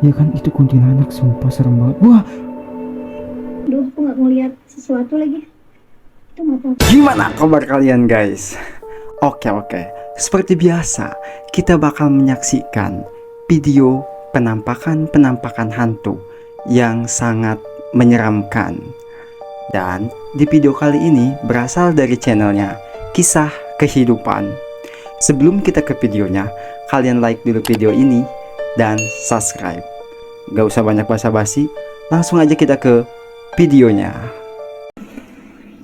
Ya kan itu kuntilanak, sumpah serem banget. Wah, Duh, aku nggak ngeliat sesuatu lagi. Itu mata. Gimana kabar kalian guys? Oke, seperti biasa kita bakal menyaksikan video penampakan hantu yang sangat menyeramkan. Dan di video kali ini berasal dari channelnya Kisah Kehidupan. Sebelum kita ke videonya, kalian like dulu video ini dan subscribe. Gak usah banyak basa-basi, langsung aja kita ke videonya.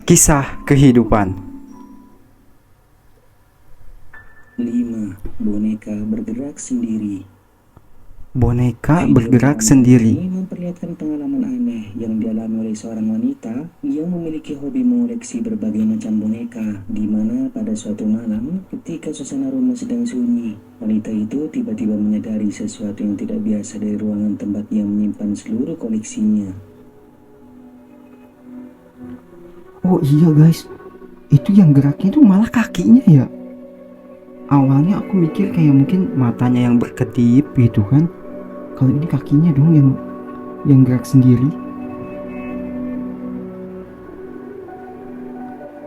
Kisah Kehidupan. 5. Boneka bergerak sendiri. Boneka Video bergerak pertama sendiri. ini memperlihatkan pengalaman aneh yang dialami oleh seorang wanita yang memiliki hobi mengoleksi berbagai macam boneka, di mana pada suatu malam ketika suasana rumah sedang sunyi, wanita itu tiba-tiba menyadari sesuatu yang tidak biasa dari ruangan tempat ia menyimpan seluruh koleksinya. oh iya guys, itu yang geraknya itu malah kakinya ya. Awalnya aku mikir kayak mungkin matanya yang berkedip gitu kan. Kalau ini kakinya dong yang gerak sendiri.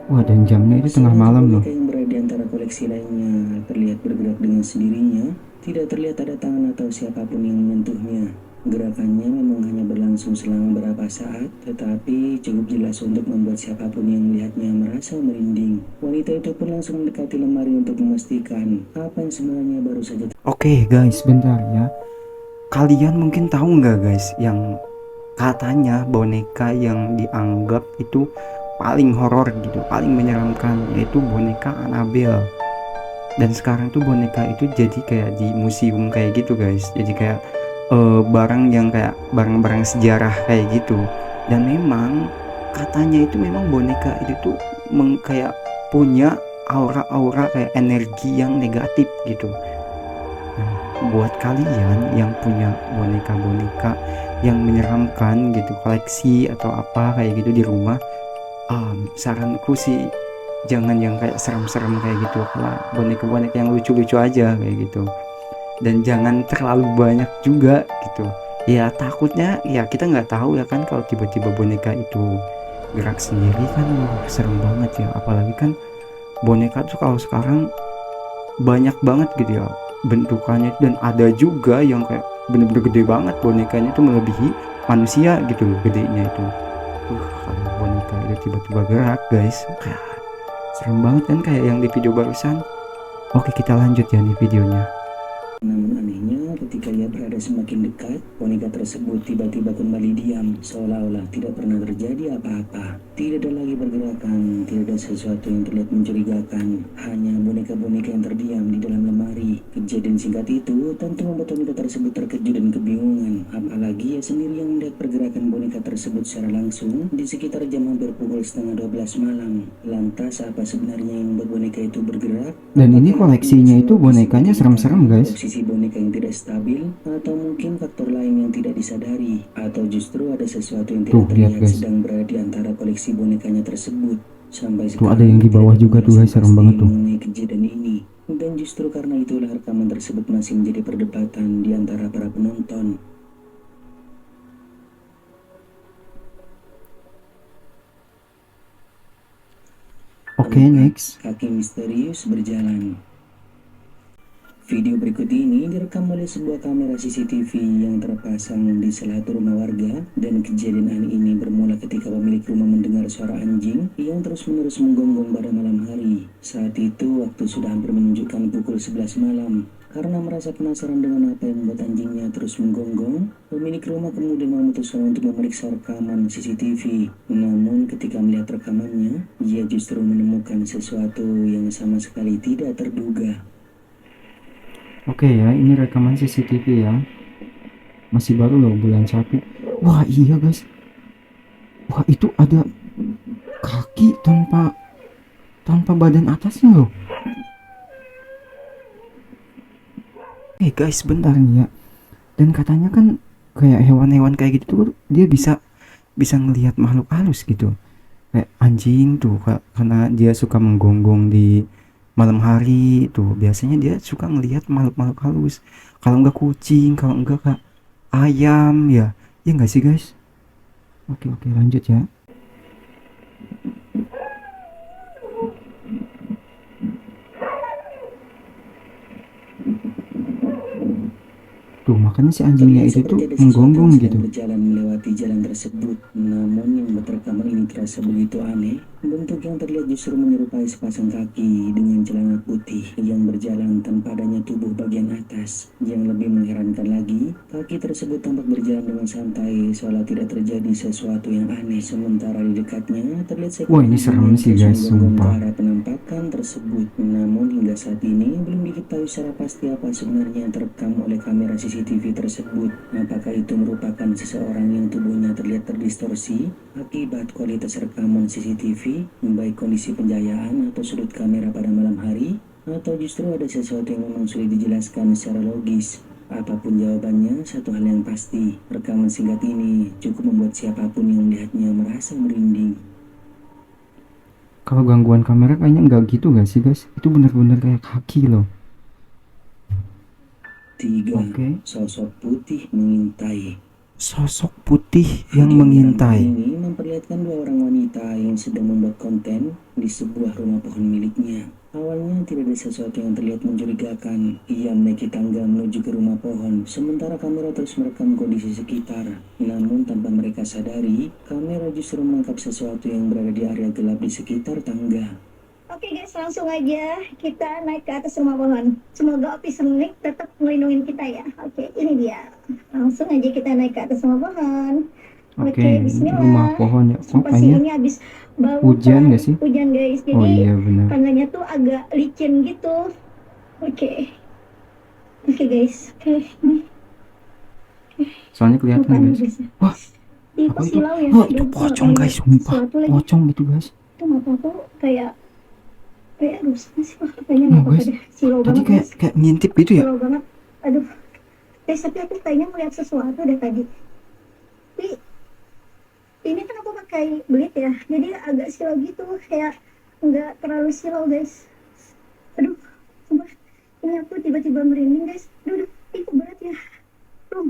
Wah, dan jamnya itu tengah Sedangkan malam loh. boneka yang berada di antara koleksi lainnya terlihat bergerak dengan sendirinya, tidak terlihat ada tangan atau siapapun yang menyentuhnya. Gerakannya memang hanya berlangsung selama beberapa saat, tetapi cukup jelas untuk membuat siapapun yang melihatnya merasa merinding. Wanita itu pun langsung mendekati lemari untuk memastikan apa yang sebenarnya baru saja. Oke guys, bentar ya. Kalian mungkin tahu nggak guys, yang katanya boneka yang dianggap itu paling horor gitu, paling menyeramkan, yaitu boneka Annabelle. Dan sekarang tuh boneka itu jadi kayak di museum kayak gitu guys. Jadi kayak barang yang kayak barang-barang sejarah kayak gitu. Dan memang katanya itu memang boneka itu tuh kayak punya aura-aura kayak energi yang negatif gitu. Nah, buat kalian yang punya boneka-boneka yang menyeramkan gitu, koleksi atau apa kayak gitu di rumah, saranku sih jangan yang kayak serem-serem kayak gitu, lah boneka-boneka yang lucu-lucu aja kayak gitu. Dan jangan terlalu banyak juga gitu ya, takutnya ya kita nggak tahu ya kan, kalau tiba-tiba boneka itu gerak sendiri kan, wah serem banget ya. Apalagi kan boneka tuh kalau sekarang banyak banget gitu ya bentukannya, dan ada juga yang kayak bener-bener gede banget bonekanya itu, melebihi manusia gitu gedenya itu. Kalau boneka itu tiba-tiba gerak guys, kayak serem banget kan, kayak yang di video barusan. Oke, kita lanjut ya nih videonya. Namun anehnya, ketika ia berada semakin dekat, boneka tersebut tiba-tiba kembali diam, seolah-olah tidak pernah terjadi apa-apa. Tidak ada lagi pergerakan, tidak ada sesuatu yang terlihat mencurigakan, hanya boneka-boneka yang terdiam di dalam lemari. Kejadian singkat itu tentu membuat wanita tersebut terkejut dan kebingungan, apalagi ia sendiri yang melihat pergerakan boneka tersebut secara langsung di sekitar jam hampir pukul setengah 12 malam. Lantas apa sebenarnya yang membuat boneka itu bergerak? Dan ini Apakah koleksinya itu bonekanya serem-serem guys. posisi boneka yang tidak stabil, atau mungkin faktor lain yang tidak disadari, atau justru ada sesuatu yang Tuh tidak lihat terlihat guys, sedang berada di antara koleksi bonekanya tersebut. Sampai tuh ada sekarang yang di tidak bawah ada juga tuh guys, informasi serem pasti banget tuh. mengenai kejadian ini, dan justru karena itulah rekaman tersebut masih menjadi perdebatan di antara para penonton. Oke, 4. next. Kaki misterius berjalan. Video berikut ini direkam oleh sebuah kamera CCTV yang terpasang di salah satu rumah warga, dan kejadian aneh ini bermula ketika pemilik rumah mendengar suara anjing yang terus-menerus menggonggong pada malam hari. Saat itu waktu sudah hampir menunjukkan pukul 11 malam. Karena merasa penasaran dengan apa yang membuat anjingnya terus menggonggong, pemilik rumah kemudian memutuskan untuk memeriksa rekaman CCTV. Namun ketika melihat rekamannya, ia justru menemukan sesuatu yang sama sekali tidak terduga. Oke ya, ini rekaman CCTV ya. Masih baru loh, bulan 1. Wah iya guys. Wah itu ada kaki tanpa tanpa badan atasnya loh. Guys, bentar nih ya. Dan katanya kan kayak hewan-hewan kayak gitu tuh dia bisa bisa ngelihat makhluk halus gitu. Kayak anjing tuh karena dia suka menggonggong di malam hari tuh, biasanya dia suka ngelihat makhluk-makhluk halus. Kalau enggak kucing, kalau enggak kak ayam ya. Ya nggak sih guys? Oke, oke, lanjut ya. Tuh, makanya si anjingnya Terlihat itu tuh seperti ada sesuatu yang menggonggong sedang gitu. berjalan melewati jalan tersebut. Namun yang membuat rekaman ini terasa begitu aneh. Bentuk yang terlihat justru menyerupai sepasang kaki dengan celana putih yang berjalan tanpa adanya tubuh bagian atas. Yang lebih mengherankan lagi, kaki tersebut tampak berjalan dengan santai seolah tidak terjadi sesuatu yang aneh. Sementara di dekatnya terlihat Wah, seekor ini anjing serem yang sih terus guys, menggonggong ke sumpah. arah penampakan tersebut. Namun hingga saat ini belum diketahui secara pasti apa sebenarnya yang terekam oleh kamera CCTV tersebut. Apakah itu merupakan seseorang yang tubuhnya terlihat terdistorsi akibat kualitas rekaman CCTV, baik kondisi pencahayaan atau sudut kamera pada malam hari, atau justru ada sesuatu yang memang sulit dijelaskan secara logis. Apapun jawabannya, satu hal yang pasti, rekaman singkat ini cukup membuat siapapun yang melihatnya merasa merinding. Kalau gangguan kamera kayaknya nggak gitu gak sih guys? Itu bener-bener kayak kaki loh. 3. Oke. Sosok putih mengintai. Sosok putih yang Video menyeramkan mengintai. ini memperlihatkan dua orang wanita yang sedang membuat konten di sebuah rumah pohon miliknya. Awalnya tidak ada sesuatu yang terlihat mencurigakan. Ia menaiki tangga menuju ke rumah pohon, sementara kamera terus merekam kondisi sekitar. Namun tanpa mereka sadari, kamera justru menangkap sesuatu yang berada di area gelap di sekitar tangga. Oke guys, langsung aja kita naik ke atas rumah pohon. Semoga Opi Senik tetap melindungi kita ya. Oke, ini dia. Langsung aja kita naik ke atas rumah pohon. Oke, Oke, ini rumah bismillah. pohon ya. Oh, Sumpah sih kayaknya ini habis bangun hujan kelar gak sih? hujan guys. Oh Jadi iya bener. tangganya tuh agak licin gitu. Oke. Oke guys. Oke, ini Soalnya kelihatan bukan guys. guys ya. Wah, Ih, apa kok itu? silau ya? Oh itu Aduh, aku nggak pocong mau guys, lihat sumpah. sesuatu lagi. Pocong gitu guys. Itu mata aku kayak rusak sih. Wah, kayaknya Oh nggak apa-apa guys, deh. Silau Tadi banget kayak guys. kayak ngintip gitu ya. Silau banget. Aduh. Guys, tapi aku kayaknya melihat sesuatu deh tadi. Tapi ini kan aku pakai belit ya, jadi agak silau gitu, kayak nggak terlalu silau guys. Aduh, sumpah. Ini aku tiba-tiba merinding guys. Aduh, kok berat ya. Belum.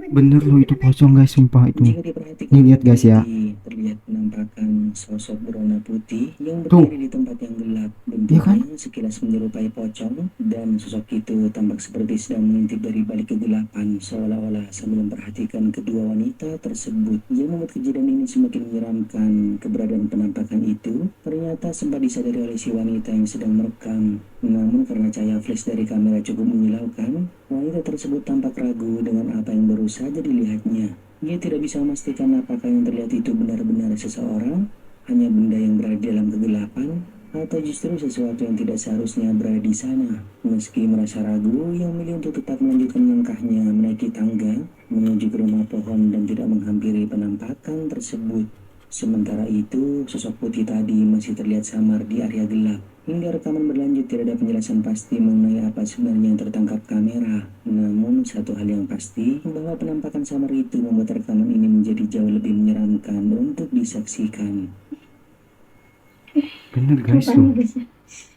Bener loh itu pocong guys, sumpah itu. Jika diperhatikan Nih lihat dengan guys ya. teliti, terlihat penampakan sosok berwarna putih yang Tuh, berdiri di tempat yang gelap. iya kan? Bentuknya sekilas menyerupai pocong, dan sosok itu tampak seperti sedang mengintip dari balik kegelapan, seolah-olah sambil memperhatikan kedua wanita tersebut. Yang membuat kejadian ini semakin menyeramkan, keberadaan penampakan itu ternyata sempat disadari oleh si wanita yang sedang merekam. Namun karena cahaya flash dari kamera cukup menyilaukan, wanita tersebut tampak ragu dengan apa yang baru saja dilihatnya. Ia tidak bisa memastikan apakah yang terlihat itu benar-benar seseorang, hanya benda yang berada dalam kegelapan, atau justru sesuatu yang tidak seharusnya berada di sana. Meski merasa ragu, ia memilih untuk tetap melanjutkan langkahnya menaiki tangga, menuju ke rumah pohon dan tidak menghampiri penampakan tersebut. Sementara itu, sosok putih tadi masih terlihat samar di area gelap. Hingga rekaman berlanjut tidak ada penjelasan pasti mengenai apa sebenarnya yang tertangkap kamera. Namun satu hal yang pasti, bahwa penampakan samar itu membuat rekaman ini menjadi jauh lebih menyeramkan untuk disaksikan. Bener guys Apaan tuh. nih guys ya?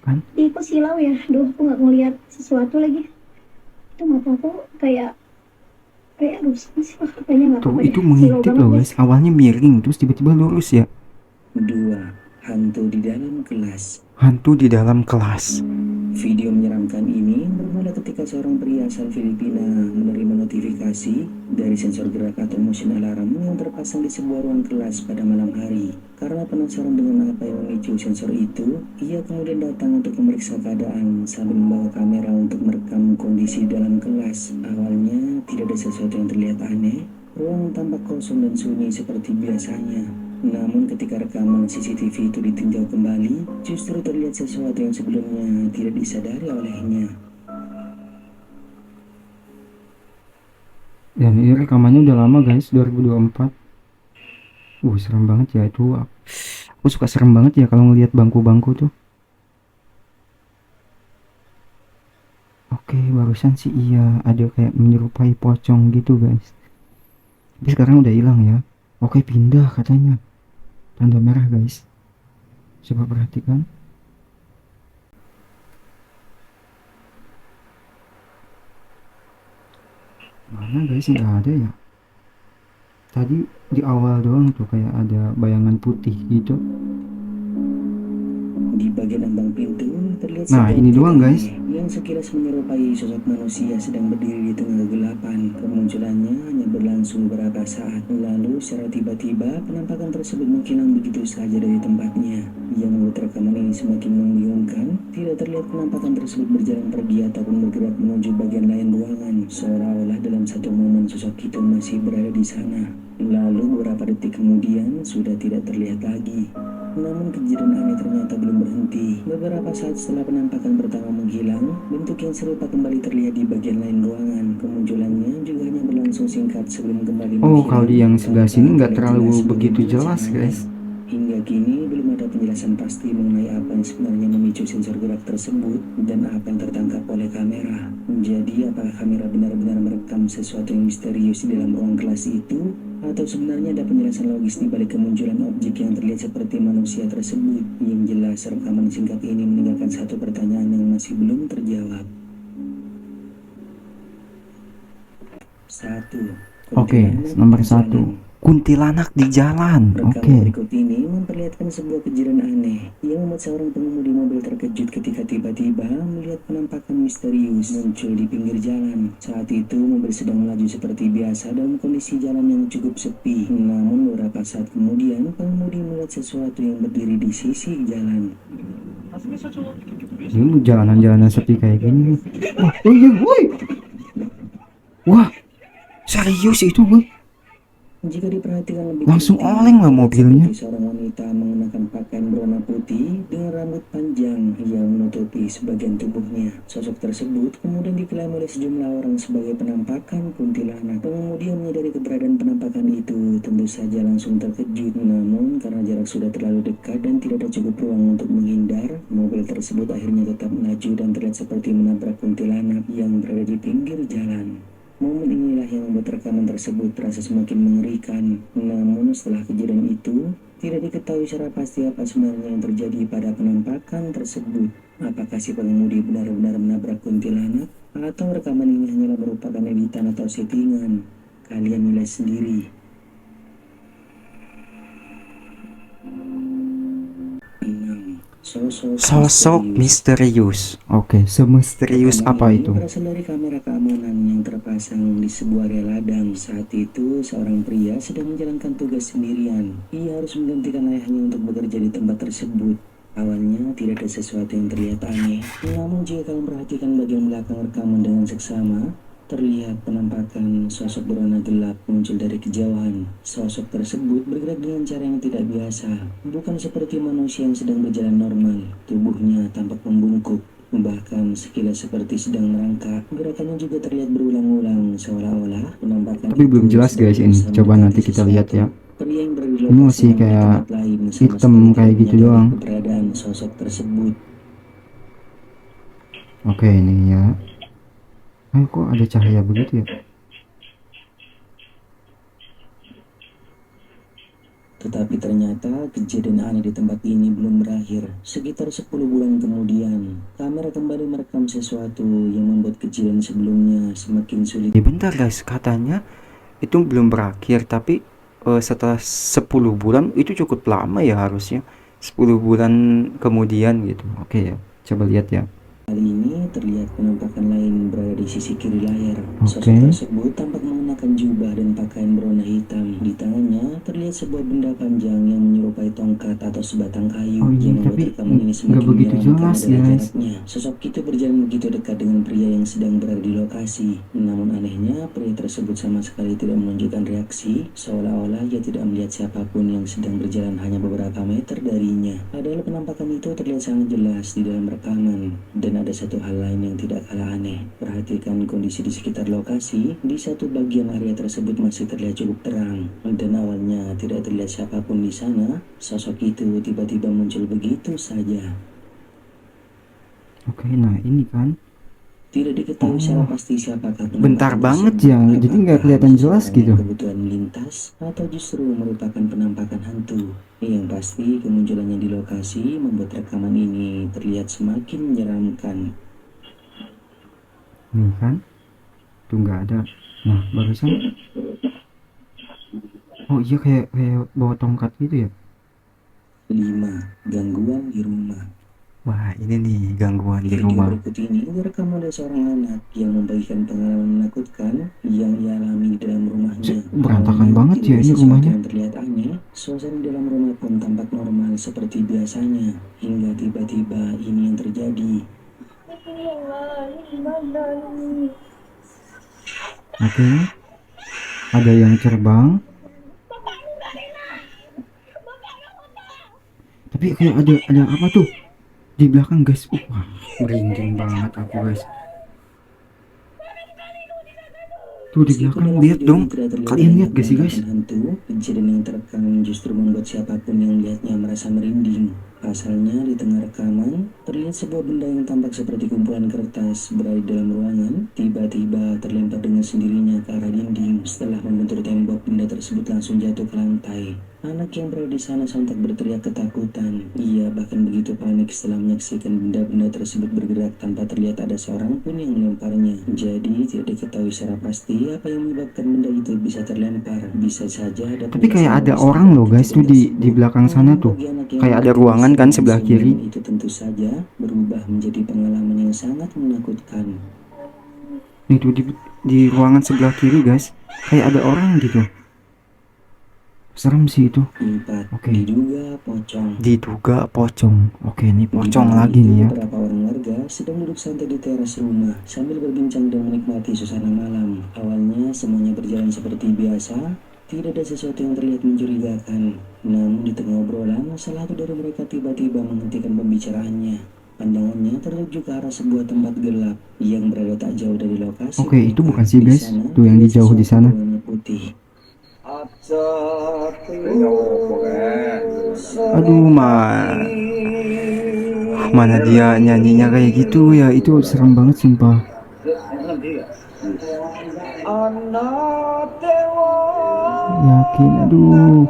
Kan? Ih, kok silau ya? Duh, aku nggak ngeliat sesuatu lagi. Itu mata aku kayak rusak sih. Wah, kayaknya nggak Tuh apa-apa deh. itu Silau mengintip banget loh guys. guys. Awalnya miring terus tiba-tiba lurus ya. 2. Hantu di dalam kelas. Hantu di dalam kelas. Video menyeramkan ini bermula ketika seorang pria asal Filipina menerima notifikasi dari sensor gerak atau motion alarm yang terpasang di sebuah ruang kelas pada malam hari. Karena penasaran dengan apa yang memicu sensor itu, ia kemudian datang untuk memeriksa keadaan sambil membawa kamera untuk merekam kondisi dalam kelas. Awalnya tidak ada sesuatu yang terlihat aneh, ruang tampak kosong dan sunyi seperti biasanya. Namun ketika rekaman CCTV itu ditinjau kembali, justru terlihat sesuatu yang sebelumnya tidak disadari olehnya. Dan ini rekamannya udah lama guys, 2024. Serem banget ya itu. Aku suka serem banget ya kalau ngelihat bangku-bangku tuh. Oke, barusan sih iya ada kayak menyerupai pocong gitu guys. Tapi sekarang udah hilang ya. Oke, pindah katanya. Tanda merah guys. Coba perhatikan. Mana guys, nggak ada ya. Tadi di awal doang tuh kayak ada bayangan putih gitu. Di bagian ambang pintu terlihat Nah, sebuah ini objek doang, guys. aneh yang sekilas menyerupai sosok manusia sedang berdiri di tengah kegelapan. Kemunculannya hanya berlangsung beberapa saat, lalu secara tiba-tiba penampakan tersebut menghilang begitu saja dari tempatnya. Yang membuat rekaman ini semakin membingungkan, tidak terlihat penampakan tersebut berjalan pergi ataupun bergerak menuju bagian lain ruangan, seolah-olah dalam satu momen sosok itu masih berada di sana. Lalu beberapa detik kemudian sudah tidak terlihat lagi. Namun kejadian aneh ternyata belum berhenti. Beberapa saat setelah penampakan pertama menghilang, bentuk yang serupa kembali terlihat di bagian lain ruangan. Kemunculannya juga hanya berlangsung singkat sebelum kembali Oh, menghilang. kalau di yang sebelah sini nggak tanpa terlalu jelas begitu bagaimana jelas, caranya. guys. Hingga kini belum ada penjelasan pasti mengenai apa yang sebenarnya memicu sensor gerak tersebut dan apa yang tertangkap oleh kamera. Jadi apakah kamera benar-benar merekam sesuatu yang misterius di dalam ruang kelas itu? Atau sebenarnya ada penjelasan logis di balik kemunculan objek yang terlihat seperti manusia tersebut? Yang jelas rekaman singkat ini meninggalkan satu pertanyaan yang masih belum terjawab. 1. Oke, nomor 1. Kuntilanak di jalan. Rekaman Oke. berikut ini memperlihatkan sebuah kejadian aneh yang membuat seorang pengemudi mobil terkejut ketika tiba-tiba melihat penampakan misterius muncul di pinggir jalan. Saat itu mobil sedang melaju seperti biasa dalam kondisi jalan yang cukup sepi. Namun beberapa saat kemudian pengemudi melihat sesuatu yang berdiri di sisi jalan. Ini jalanan-jalanan sepi kayak gini nih. Wah, oh iya, woi. Wah, serius itu, woi. Jika diperhatikan lebih Langsung teliti, oleng lah terlihat mobilnya. seperti seorang wanita mengenakan pakaian berwarna putih dengan rambut panjang yang menutupi sebagian tubuhnya. Sosok tersebut kemudian diklaim oleh sejumlah orang sebagai penampakan kuntilanak. Pengemudi yang menyadari keberadaan penampakan itu tentu saja langsung terkejut. Namun karena jarak sudah terlalu dekat dan tidak ada cukup ruang untuk menghindar, mobil tersebut akhirnya tetap melaju dan terlihat seperti menabrak kuntilanak yang berada di pinggir jalan. Momen inilah yang membuat rekaman tersebut terasa semakin mengerikan. Namun setelah kejadian itu, tidak diketahui secara pasti apa sebenarnya yang terjadi pada penampakan tersebut. Apakah si pengemudi benar-benar menabrak kuntilanak? Atau rekaman ini hanyalah merupakan editan atau settingan? Kalian nilai sendiri. 6. Sosok misterius. Oke, semisterius Rekaman apa ini itu? berasal dari kamera keamanan yang terpasang di sebuah area ladang. Saat itu, seorang pria sedang menjalankan tugas sendirian. Ia harus menggantikan ayahnya untuk bekerja di tempat tersebut. Awalnya tidak ada sesuatu yang terlihat aneh. Namun jika kalian perhatikan bagian belakang rekaman dengan seksama, terlihat penampakan sosok berwarna gelap muncul dari kejauhan. Sosok tersebut bergerak dengan cara yang tidak biasa, bukan seperti manusia yang sedang berjalan normal. Tubuhnya tampak membungkuk, bahkan sekilas seperti sedang merangkak. Gerakannya juga terlihat berulang-ulang, seolah-olah penampakan Tapi belum itu jelas sedang guys ini. berusaha Coba mendekati nanti kita lihat ya. sesuatu. Pria yang berada di Ini lokasi masih yang di kayak tempat lain sama hitam sekali kayak tidak gitu menyadari doang. keberadaan sosok tersebut. Oke, ini ya. Kok ada cahaya begitu ya? Tetapi ternyata kejadian aneh di tempat ini belum berakhir. Sekitar 10 bulan kemudian, kamera kembali merekam sesuatu yang membuat kejadian sebelumnya semakin sulit. Ya bentar guys, katanya itu belum berakhir, tapi setelah 10 bulan itu cukup lama ya harusnya. 10 bulan kemudian gitu. Oke ya, coba lihat ya. Kali ini terlihat penampakan lain berada di sisi kiri layar. Sosok Oke. tersebut tampak mengenakan jubah dan pakaian berwarna hitam. Di tangannya terlihat sebuah benda panjang yang menyerupai tongkat atau sebatang kayu. Oh iya, yang membuat tapi rekaman ini nggak semakin begitu menyeramkan jelas, adalah guys. jaraknya. Sosok itu berjalan begitu dekat dengan pria yang sedang berada di lokasi. Namun anehnya, pria tersebut sama sekali tidak menunjukkan reaksi, seolah-olah ia tidak melihat siapapun yang sedang berjalan hanya beberapa meter darinya. Padahal penampakan itu terlihat sangat jelas di dalam rekaman. Dan ada satu hal lain yang tidak kalah aneh. Perhatikan kondisi di sekitar lokasi. Di satu bagian area tersebut masih terlihat cukup terang. Dan awalnya tidak terlihat siapapun di sana. Sosok itu tiba-tiba muncul begitu saja. Oke, nah ini kan. Tidak diketahui secara pasti siapakah penampakan Bentar banget tersebut. ya, jadi nggak Apakah kelihatan hanya jelas seseorang yang gitu. kebutuhan melintas atau justru merupakan penampakan hantu. Yang pasti kemunculannya di lokasi membuat rekaman ini terlihat semakin menyeramkan. Nih kan. Tuh nggak ada. Nah, barusan, oh iya, kayak kayak bawa tongkat gitu ya. 5. Gangguan di rumah. Wah, ini nih gangguan di Video rumah. berikut ini direkam oleh seorang anak yang membagikan pengalaman menakutkan yang ia alami di dalam rumahnya. Berantakan Awalnya banget tidak ya ada ini sesuatu rumahnya. yang terlihat aneh, suasana di dalam rumah pun tampak normal seperti biasanya, hingga tiba-tiba ini yang terjadi. Oke, ada yang terbang. Tapi kayak ada apa tuh di belakang guys. Wah, merinding banget aku guys. Tuh di Meskipun belakang, dalam lihat video dong. ini tidak terlihat Kalian adanya lihat gak sih guys? penampakan hantu, kejadian yang terekam justru membuat siapapun yang melihatnya merasa merinding. Pasalnya, di tengah rekaman, terlihat sebuah benda yang tampak seperti kumpulan kertas berada di dalam ruangan, tiba-tiba terlempar dengan sendirinya ke arah dinding. Setelah membentur tembok, benda tersebut langsung jatuh ke lantai. Anak yang berada di sana sontak berteriak ketakutan. Ia bahkan begitu panik setelah menyaksikan benda-benda tersebut bergerak tanpa terlihat ada seorang pun yang melemparnya. Jadi tidak diketahui secara pasti apa yang menyebabkan benda itu bisa terlempar. Bisa saja ada Tapi kayak penjelasan ada logis orang terhadap loh guys tuh kejadian di tersebut. belakang sana Namun tuh. bagi anak yang Kayak ada tidak ruangan kan bisa sebelah langsung, kiri. itu tentu saja berubah menjadi pengalaman yang sangat menakutkan. Nih tuh di ruangan sebelah kiri guys. Kayak ada orang gitu. Serem sih itu. 4. Oke. Diduga pocong. Diduga pocong. Oke, ini Di pocong malam lagi itu, nih ya. beberapa orang warga sedang duduk santai di teras rumah sambil berbincang dan menikmati suasana malam. Awalnya semuanya berjalan seperti biasa, tidak ada sesuatu yang terlihat mencurigakan. Namun di tengah obrolan, salah satu dari mereka tiba-tiba menghentikan pembicaraannya. Pandangannya tertuju ke arah sebuah tempat gelap yang berada tak jauh dari lokasi Oke, itu bukan penampakan. sih Di guys. sana, Tuh yang di terlihat jauh di sesuatu sana. berwarna putih. Aduh, mana dia nyanyinya kayak gitu ya. Itu serem banget sumpah. Yakin, aduh.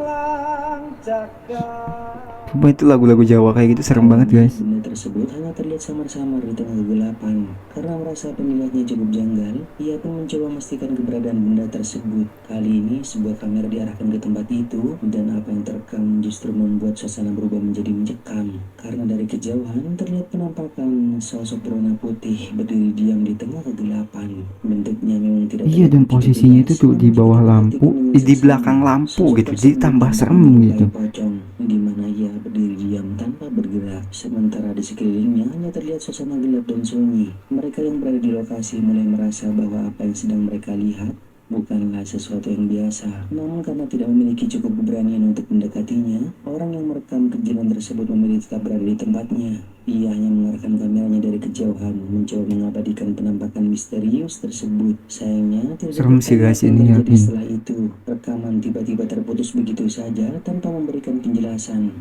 Coba itu lagu-lagu Jawa kayak gitu serem banget Awalnya, guys. benda tersebut hanya terlihat samar-samar di tengah kegelapan. Karena merasa penilaiannya cukup janggal, ia pun mencoba memastikan keberadaan benda tersebut. Kali ini, sebuah kamera diarahkan ke tempat itu, dan apa yang terekam justru membuat suasana berubah menjadi mencekam. Karena dari kejauhan, terlihat penampakan sosok berwarna putih berdiri diam di tengah kegelapan. Bentuknya memang tidak Iya, terlihat dan begitu posisinya jelas, itu tuh di namun bawah kita lampu. perhatikan dengan Di seksama. belakang lampu Sosok gitu. Jadi tersebut tambah tampak serem menyerupai gitu. pocong, di mana ia berdiri diam tanpa bergerak. Sementara di sekelilingnya hanya terlihat suasana gelap dan sunyi. Mereka yang berada di lokasi mulai merasa bahwa apa yang sedang mereka lihat bukanlah sesuatu yang biasa. Namun karena tidak memiliki cukup keberanian untuk mendekatinya, orang yang merekam kejadian tersebut memilih tetap berada di tempatnya. Ia hanya mengarahkan kameranya dari kejauhan, mencoba mengabadikan penampakan misterius tersebut. Sayangnya, tidak Serem sih diketahui guys apa yang ini, terjadi yakin. setelah itu. Rekaman tiba-tiba terputus begitu saja tanpa memberikan penjelasan.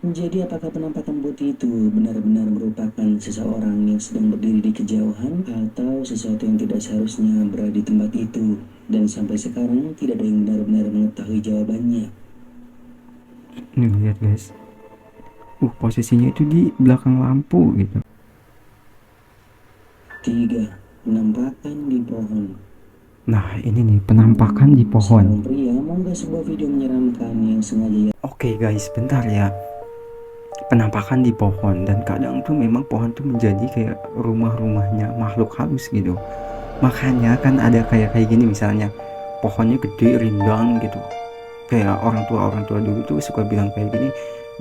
Jadi apakah penampakan putih itu benar-benar merupakan seseorang yang sedang berdiri di kejauhan atau sesuatu yang tidak seharusnya berada di tempat itu? Dan sampai sekarang tidak ada yang benar-benar mengetahui jawabannya. Nih lihat guys. Posisinya itu di belakang lampu gitu. 3. Penampakan di pohon. Nah, ini nih penampakan di pohon. Seorang pria mengunggah sebuah video menyeramkan yang sengaja ia Oke guys, bentar ya. Penampakan di pohon, dan kadang tuh memang pohon tuh menjadi kayak rumah-rumahnya makhluk halus gitu. Makanya kan ada kayak gini, misalnya pohonnya gede rindang gitu. Kayak orang tua dulu tuh suka bilang kayak gini,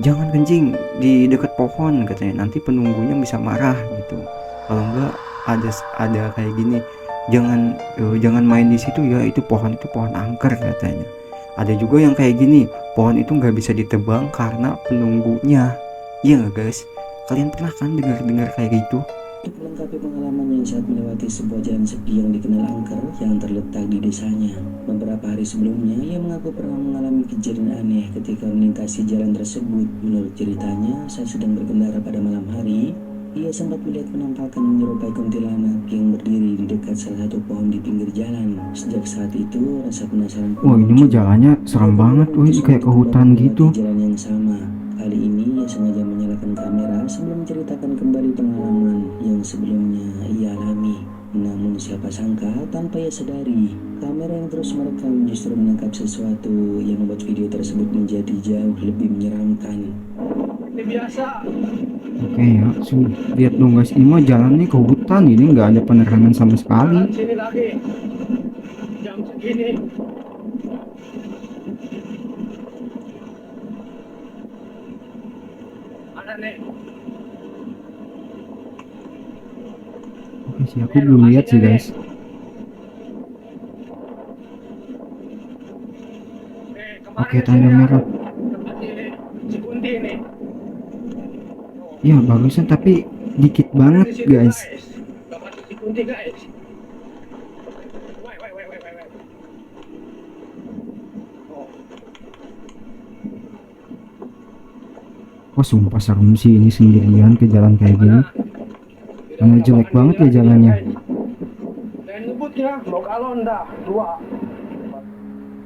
jangan kencing di dekat pohon katanya, nanti penunggunya bisa marah gitu. Kalau enggak ada kayak gini, jangan main di situ ya, itu pohon angker katanya. Ada juga yang kayak gini, pohon itu nggak bisa ditebang karena penunggunya. Iya nggak guys? Kalian pernah kan dengar kayak gitu? untuk melengkapi pengalamannya saat melewati sebuah jalan sepi yang dikenal angker yang terletak di desanya. Beberapa hari sebelumnya, ia mengaku pernah mengalami kejadian aneh ketika melintasi jalan tersebut. Menurut ceritanya, saat sedang berkendara pada malam hari, ia sempat melihat penampakan menyerupai kuntilanak yang berdiri di dekat salah satu pohon di pinggir jalan. Sejak saat itu, rasa penasaran pun Wah, ini mah muncul. jalannya serem banget. Wih, kayak ke hutan gitu. Jalan yang sama. Kali ini ia sengaja menyalakan kamera sebelum menceritakan kembali pengalaman yang sebelumnya ia alami. Namun siapa sangka tanpa ia sadari, kamera yang terus merekam justru menangkap sesuatu yang membuat video tersebut menjadi jauh lebih menyeramkan. Ini biasa. Oke ya, lihat dong guys, ini mah jalannya ke hutan, ini nggak ada penerangan sama sekali. Jalan sini lagi. Jam segini. Ada nih. Oke sih, aku belum lihat sih guys. Kemarin Oke, tanda sini merah. tempat si Kunti nih. Ya bagusnya tapi dikit Kemarin banget di sini, guys. Tempat si Kunti guys. Wait, wait, wait, wait, wait. Oh. Wah sumpah serem sih ini sendirian ke jalan kayak gini. Karena jelek banget ya jalannya. Dan ngebutnya mau kalau ndak dua.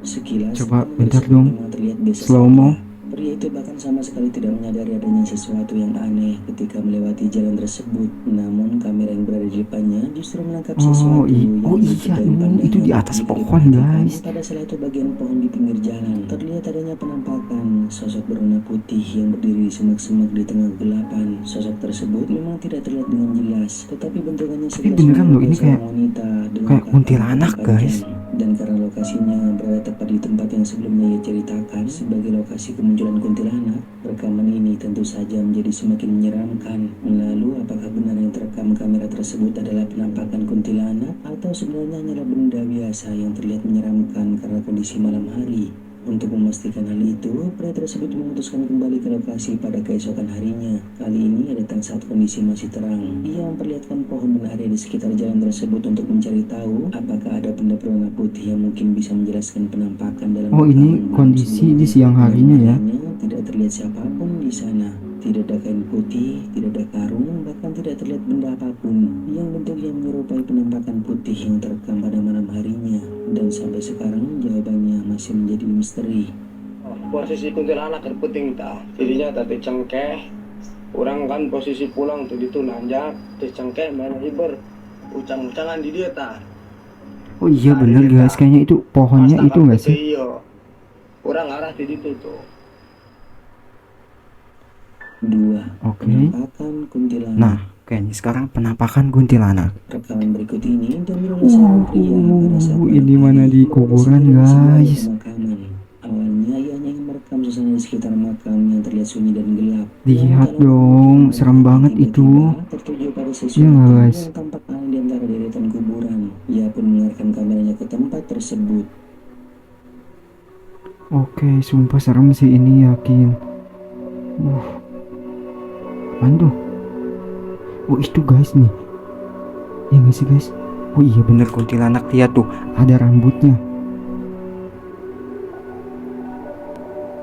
Sekilas, Coba kamera bentar tersebut dong. memang terlihat biasa Slow mo. saja. Pria itu bahkan sama sekali tidak menyadari adanya sesuatu yang aneh ketika melewati jalan tersebut. Namun kamera yang berada di depannya justru menangkap sesuatu yang luput iya dari dong, pandangan. itu di atas Jika pohon diperhatikan, guys. pada salah satu bagian pohon di pinggir jalan terlihat adanya penampakan sosok berwarna putih yang berdiri di semak-semak di tengah kegelapan. Sosok tersebut memang tidak terlihat dengan jelas, tetapi bentukannya Tapi sejelas beneran loh, menyerupai ini kayak seorang wanita dengan kayak kakak kuntilanak putih panjang. guys. Dan karena lokasinya berada tepat di tempat yang sebelumnya ia ceritakan sebagai lokasi kemunculan kuntilanak, rekaman ini tentu saja menjadi semakin menyeramkan. Lalu apakah benar yang terekam kamera tersebut adalah penampakan kuntilanak atau sebenarnya hanyalah benda biasa yang terlihat menyeramkan karena kondisi malam hari? Untuk memastikan hal itu, pria tersebut memutuskan kembali ke lokasi pada keesokan harinya. Kali ini ia datang saat kondisi masih terang. Ia memperlihatkan pohon dan area di sekitar jalan tersebut untuk mencari tahu apakah ada benda berwarna putih yang mungkin bisa menjelaskan penampakan dalam Oh ini rekaman malam kondisi di sebelumnya. siang harinya ya. Nyatanya, tidak terlihat siapapun di sana. Tidak ada kain putih, tidak ada karung, bahkan tidak terlihat benda apapun yang bentuknya menyerupai penampakan putih yang terekam pada malam harinya. Dan sampai sekarang jawabannya masih menjadi misteri. Posisi kuntilanak terpenting ta. Jadinya tadi cengkeh. Orang kan posisi pulang tuh itu nanjak, di cengkeh main hiber. Ucang-ucangan di dia ta. Oh iya bener guys, kayaknya itu pohonnya itu nggak sih? Iya. Orang arah di situ tuh. 2. Oke. Penampakan kuntilanak. Nah, kayaknya sekarang penampakan kuntilanak. Rekaman berikut ini diambil oleh seorang pria pada saat ini malam mana hari di berada kuburan sendiri di sebuah guys. pemakaman. Awalnya ia hanya ingin merekam suasana di sekitar makam yang terlihat sunyi dan gelap. Lihat Namun dong, jalan serem banget itu. tiba-tiba tertuju pada sesuatu Iya nggak, guys? yang tampak aneh di antara deretan kuburan. Ia pun mengarahkan kameranya ke tempat tersebut. Oke, sumpah serem sih ini yakin. Apaan tuh? Oh itu guys nih. Ya nggak sih guys? Oh iya bener, Bener kuntilanak, lihat tuh. ada rambutnya.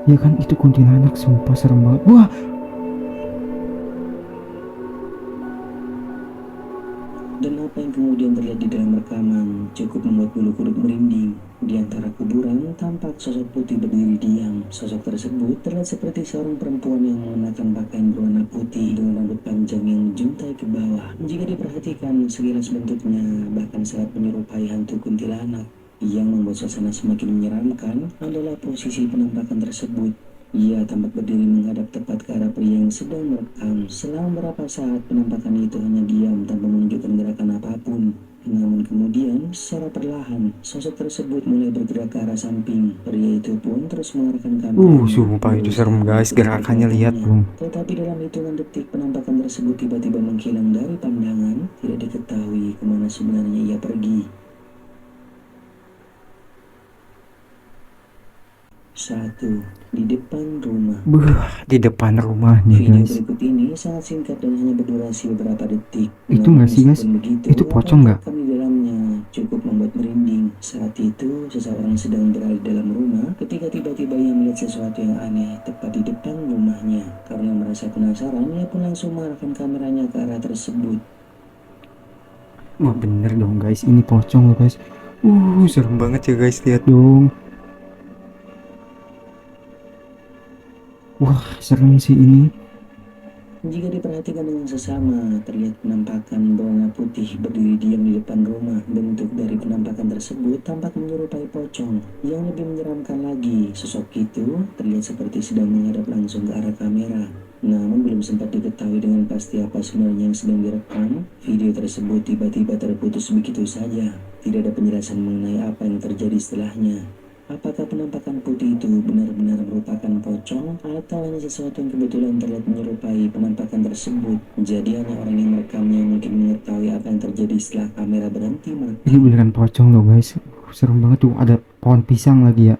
Ya kan itu kuntilanak, sumpah serem banget. Wah, Dan apa yang kemudian terlihat di dalam rekaman cukup membuat bulu kuduk merinding. Di antara kuburan tampak sosok putih berdiri diam. Sosok tersebut terlihat seperti seorang perempuan yang mengenakan pakaian berwarna putih dengan rambut panjang yang menjuntai ke bawah. Jika diperhatikan sekilas bentuknya bahkan sangat menyerupai hantu kuntilanak. Yang membuat suasana semakin menyeramkan adalah posisi penampakan tersebut. Ia tampak berdiri menghadap tepat ke arah pria yang sedang merekam. Selama beberapa saat penampakan itu hanya diam tanpa menunjukkan gerakan apapun. Namun kemudian secara perlahan sosok tersebut mulai bergerak ke arah samping. Pria itu pun terus mengarahkan kamera. Sumpah itu serem guys, gerakannya lihat dong. Tetapi dalam hitungan detik penampakan tersebut tiba-tiba menghilang dari pandangan. Tidak diketahui kemana sebenarnya ia pergi. 1. Di depan rumah. Di depan rumah nih Video guys. berikut ini sangat singkat dan hanya berdurasi beberapa detik. Itu Namun nggak sih, guys? meskipun begitu, Itu apa pocong yang nggak? terekam di dalamnya cukup membuat merinding. Saat itu seseorang sedang berada di dalam rumah ketika tiba-tiba ia melihat sesuatu yang aneh tepat di depan rumahnya. Karena merasa penasaran, ia pun langsung mengarahkan kameranya ke arah tersebut. wah bener dong guys, ini pocong loh guys. Serem banget ya guys, lihat. Dong. Wah serem sih ini. Jika diperhatikan dengan sesama, terlihat penampakan berwarna putih berdiri diam di depan rumah. Bentuk dari penampakan tersebut tampak menyerupai pocong. Yang lebih menyeramkan lagi, sosok itu terlihat seperti sedang menghadap langsung ke arah kamera. Namun belum sempat diketahui dengan pasti apa sebenarnya yang sedang direkam. Video tersebut tiba-tiba terputus begitu saja. Tidak ada penjelasan mengenai apa yang terjadi setelahnya. Apakah penampakan putih itu benar-benar merupakan pocong atau hanya sesuatu yang kebetulan terlihat menyerupai penampakan tersebut? Jadi hanya orang yang merekamnya mungkin mengetahui apa yang terjadi setelah kamera berhenti merekam. Ini beneran pocong loh guys. Serem banget tuh, ada pohon pisang lagi ya.